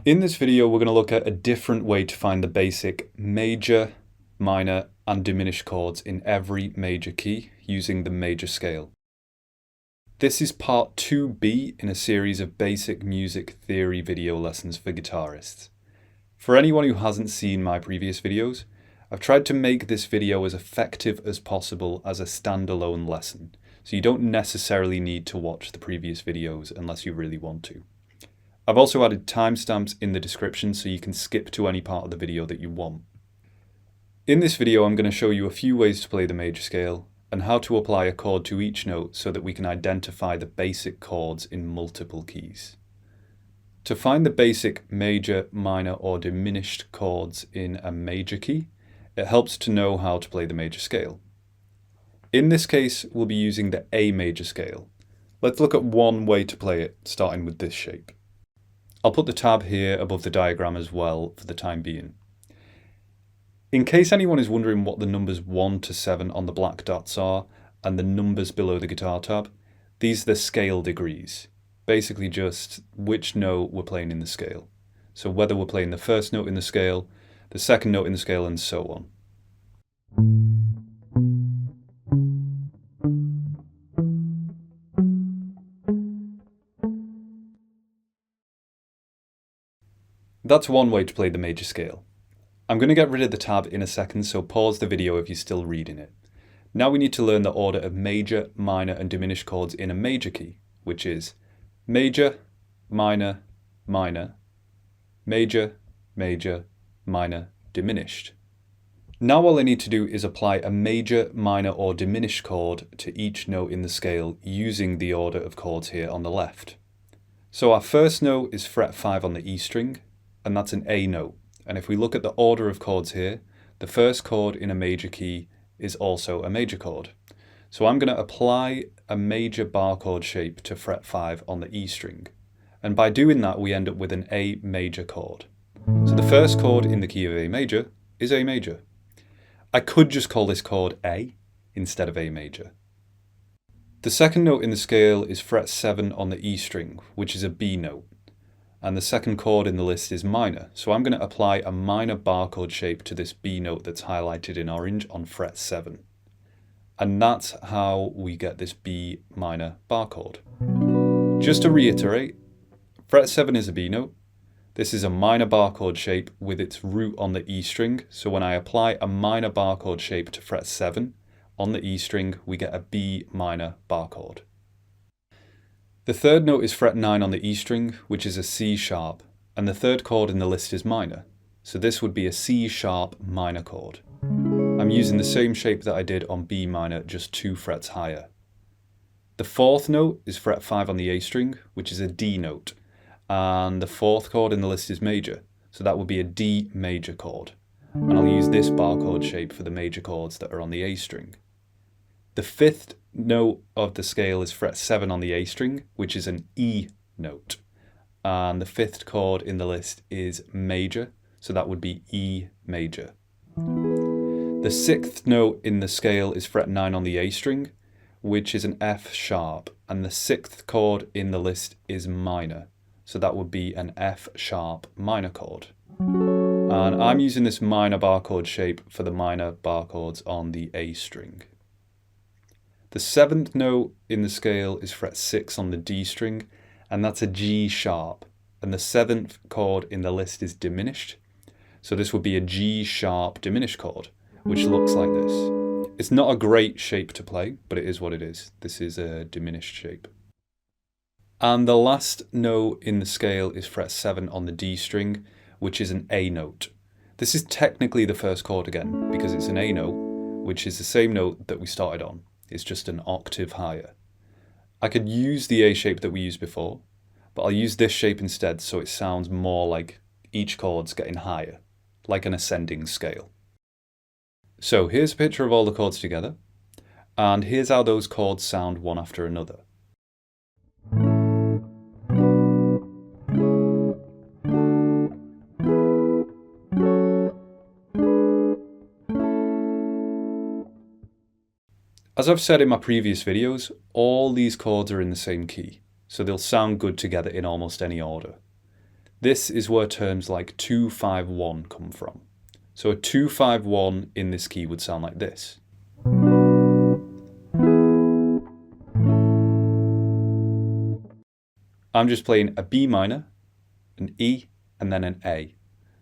In this video, we're going to look at a different way to find the basic major, minor, and diminished chords in every major key using the major scale. This is part 2B in a series of basic music theory video lessons for guitarists. For anyone who hasn't seen my previous videos, I've tried to make this video as effective as possible as a standalone lesson, so you don't necessarily need to watch the previous videos unless you really want to. I've also added timestamps in the description so you can skip to any part of the video that you want. In this video, I'm going to show you a few ways to play the major scale and how to apply a chord to each note so that we can identify the basic chords in multiple keys. To find the basic major, minor, or diminished chords in a major key, it helps to know how to play the major scale. In this case, we'll be using the A major scale. Let's look at one way to play it, starting with this shape. I'll put the tab here above the diagram as well for the time being. In case anyone is wondering what the numbers 1 to 7 on the black dots are and the numbers below the guitar tab, these are the scale degrees. Basically just which note we're playing in the scale. So whether we're playing the first note in the scale, the second note in the scale, and so on. That's one way to play the major scale. I'm going to get rid of the tab in a second, so pause the video if you're still reading it. Now we need to learn the order of major, minor, and diminished chords in a major key, which is major, minor, minor, major, major, minor, diminished. Now all I need to do is apply a major, minor, or diminished chord to each note in the scale using the order of chords here on the left. So our first note is fret 5 on the E string, and that's an A note. And if we look at the order of chords here, the first chord in a major key is also a major chord. So I'm going to apply a major bar chord shape to fret 5 on the E string. And by doing that, we end up with an A major chord. So the first chord in the key of A major is A major. I could just call this chord A instead of A major. The second note in the scale is fret 7 on the E string, which is a B note. And the second chord in the list is minor. So I'm going to apply a minor bar chord shape to this B note that's highlighted in orange on fret 7. And that's how we get this B minor bar chord. Just to reiterate, fret 7 is a B note. This is a minor bar chord shape with its root on the E string. So when I apply a minor bar chord shape to fret 7 on the E string, we get a B minor bar chord. The third note is fret 9 on the E string, which is a C sharp, and the third chord in the list is minor. So this would be a C sharp minor chord. I'm using the same shape that I did on B minor, just 2 frets higher. The fourth note is fret 5 on the A string, which is a D note, and the fourth chord in the list is major, so that would be a D major chord. And I'll use this bar chord shape for the major chords that are on the A string. The fifth note of the scale is fret 7 on the A string, which is an E note. And the fifth chord in the list is major, so that would be E major. The sixth note in the scale is fret 9 on the A string, which is an F sharp. And the sixth chord in the list is minor, so that would be an F sharp minor chord. And I'm using this minor bar chord shape for the minor bar chords on the A string. The seventh note in the scale is fret 6 on the D string, and that's a G sharp. And the seventh chord in the list is diminished. So this would be a G sharp diminished chord, which looks like this. It's not a great shape to play, but it is what it is. This is a diminished shape. And the last note in the scale is fret 7 on the D string, which is an A note. This is technically the first chord again, because it's an A note, which is the same note that we started on. It's just an octave higher. I could use the A shape that we used before, but I'll use this shape instead so it sounds more like each chord's getting higher, like an ascending scale. So here's a picture of all the chords together, and here's how those chords sound one after another. As I've said in my previous videos, all these chords are in the same key, so they'll sound good together in almost any order. This is where terms like 2-5-1 come from. So a 2-5-1 in this key would sound like this. I'm just playing a B minor, an E, and then an A.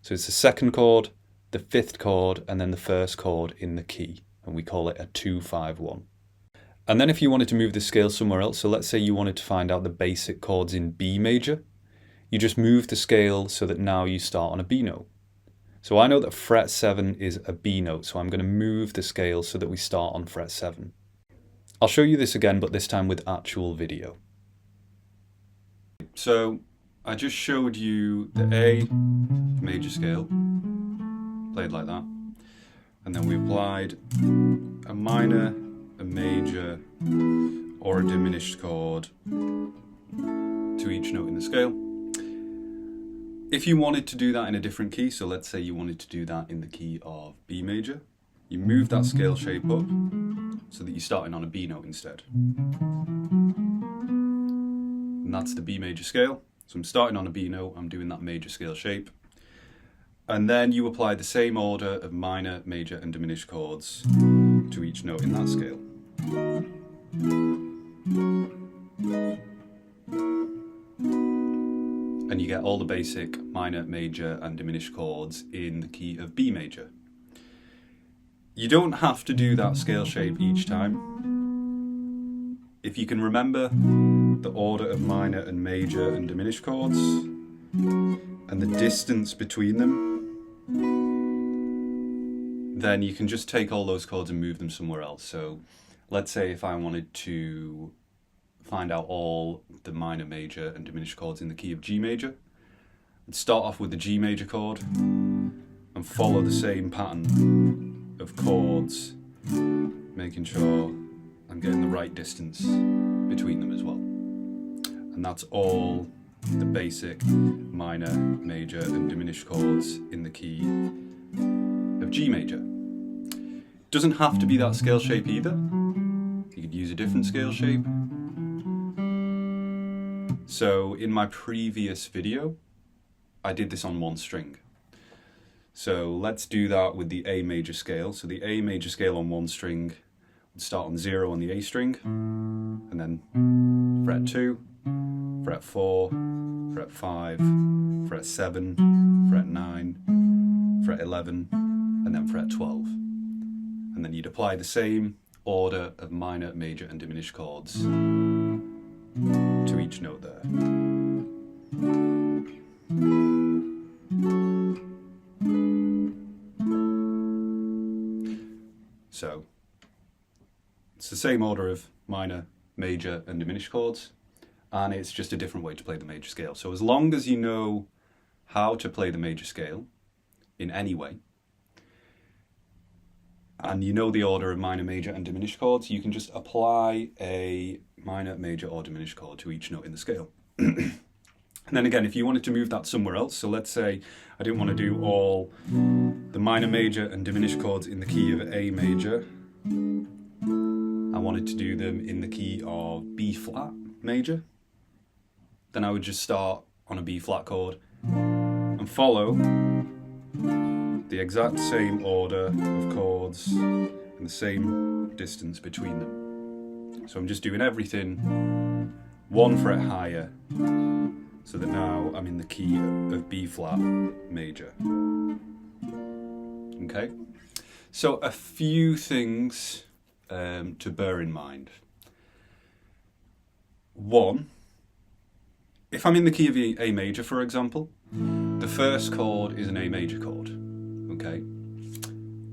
So it's the second chord, the fifth chord, and then the first chord in the key, and we call it a 2-5-1. And then if you wanted to move the scale somewhere else, so let's say you wanted to find out the basic chords in B major, you just move the scale so that now you start on a B note. So I know that fret 7 is a B note, so I'm going to move the scale so that we start on fret 7. I'll show you this again, but this time with actual video. So I just showed you the A major scale, played like that, and then we applied a minor, a major, or a diminished chord to each note in the scale. If you wanted to do that in a different key, so let's say you wanted to do that in the key of B major, you move that scale shape up so that you're starting on a B note instead. And that's the B major scale. So I'm starting on a B note, I'm doing that major scale shape. And then you apply the same order of minor, major, and diminished chords to each note in that scale. And you get all the basic minor, major, and diminished chords in the key of B major. You don't have to do that scale shape each time. If you can remember the order of minor and major and diminished chords and the distance between them, then you can just take all those chords and move them somewhere else. So let's say if I wanted to find out all the minor, major, and diminished chords in the key of G major, I'd start off with the G major chord and follow the same pattern of chords, making sure I'm getting the right distance between them as well. And that's all the basic minor, major, and diminished chords in the key of G major. Doesn't have to be that scale shape either. You could use a different scale shape. So in my previous video, I did this on one string. So let's do that with the A major scale. So the A major scale on one string would start on 0 on the A string, and then fret 2, fret 4, fret 5, fret 7, fret 9, fret 11, and then fret 12. And then you'd apply the same order of minor, major, and diminished chords to each note there. So it's the same order of minor, major, and diminished chords, and it's just a different way to play the major scale. So as long as you know how to play the major scale in any way, and you know the order of minor, major, and diminished chords, you can just apply a minor, major, or diminished chord to each note in the scale. And then again, if you wanted to move that somewhere else, so let's say I didn't want to do all the minor, major, and diminished chords in the key of A major, I wanted to do them in the key of B flat major, then I would just start on a B flat chord and follow the exact same order of chords and the same distance between them. So I'm just doing everything one fret higher, so that now I'm in the key of B flat major. Okay, so a few things to bear in mind. One, if I'm in the key of A major, for example, the first chord is an A major chord, okay?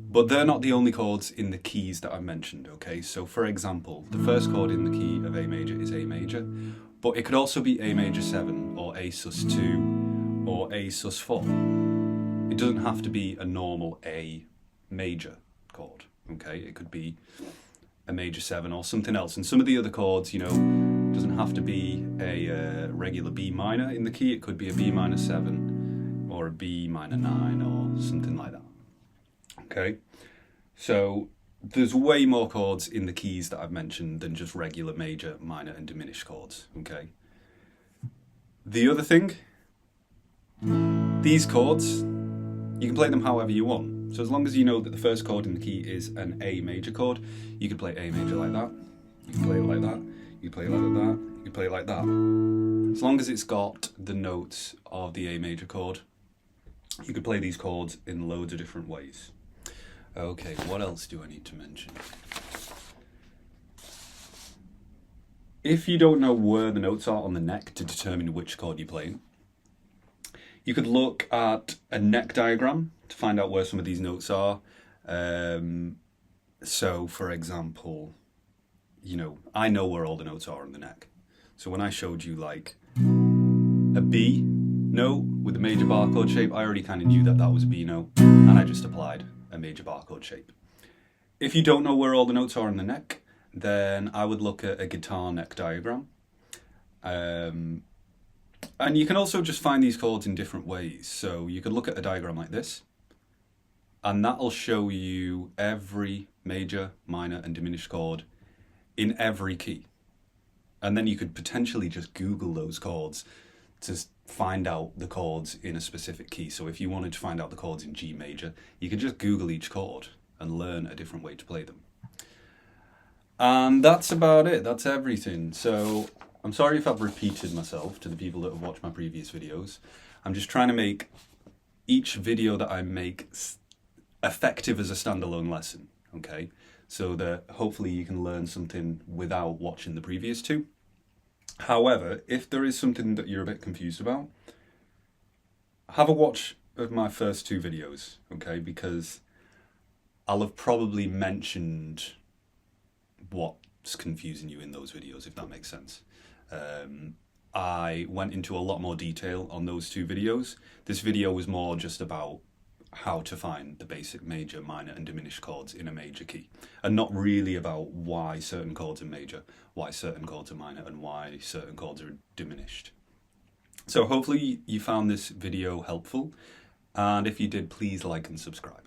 But they're not the only chords in the keys that I've mentioned, okay? So for example, the first chord in the key of A major is A major, but it could also be A major 7, or A sus2, or A sus4. It doesn't have to be a normal A major chord, okay? It could be a major 7 or something else. And some of the other chords, you know, doesn't have to be a regular B minor in the key. It could be a B minor 7 or a B minor 9 or something like that. Okay, so there's way more chords in the keys that I've mentioned than just regular major, minor, and diminished chords. Okay. The other thing These chords, you can play them however you want. So as long as you know that the first chord in the key is an A major chord, you can play A major like that, you can play it like that, you can play it like that, you can play it like that. As long as it's got the notes of the A major chord, you can play these chords in loads of different ways. Okay, what else do I need to mention? If you don't know where the notes are on the neck to determine which chord you're playing, you could look at a neck diagram to find out where some of these notes are. So, for example, you know, I know where all the notes are on the neck. So when I showed you like a B note with a major bar chord shape, I already kind of knew that that was a B note, and I just applied a major bar chord shape. If you don't know where all the notes are on the neck, then I would look at a guitar neck diagram. And you can also just find these chords in different ways. So you could look at a diagram like this, and that'll show you every major, minor, and diminished chord in every key. And then you could potentially just Google those chords to find out the chords in a specific key. So if you wanted to find out the chords in G major, you could just Google each chord and learn a different way to play them. And that's about it. That's everything. So I'm sorry if I've repeated myself to the people that have watched my previous videos. I'm just trying to make each video that I make effective as a standalone lesson, okay? So that hopefully you can learn something without watching the previous two. However, if there is something that you're a bit confused about, have a watch of my first two videos, okay? Because I'll have probably mentioned what's confusing you in those videos, if that makes sense. I went into a lot more detail on those two videos. This video was more just about how to find the basic major, minor, and diminished chords in a major key, and not really about why certain chords are major, why certain chords are minor, and why certain chords are diminished. So hopefully you found this video helpful, and if you did, please like and subscribe.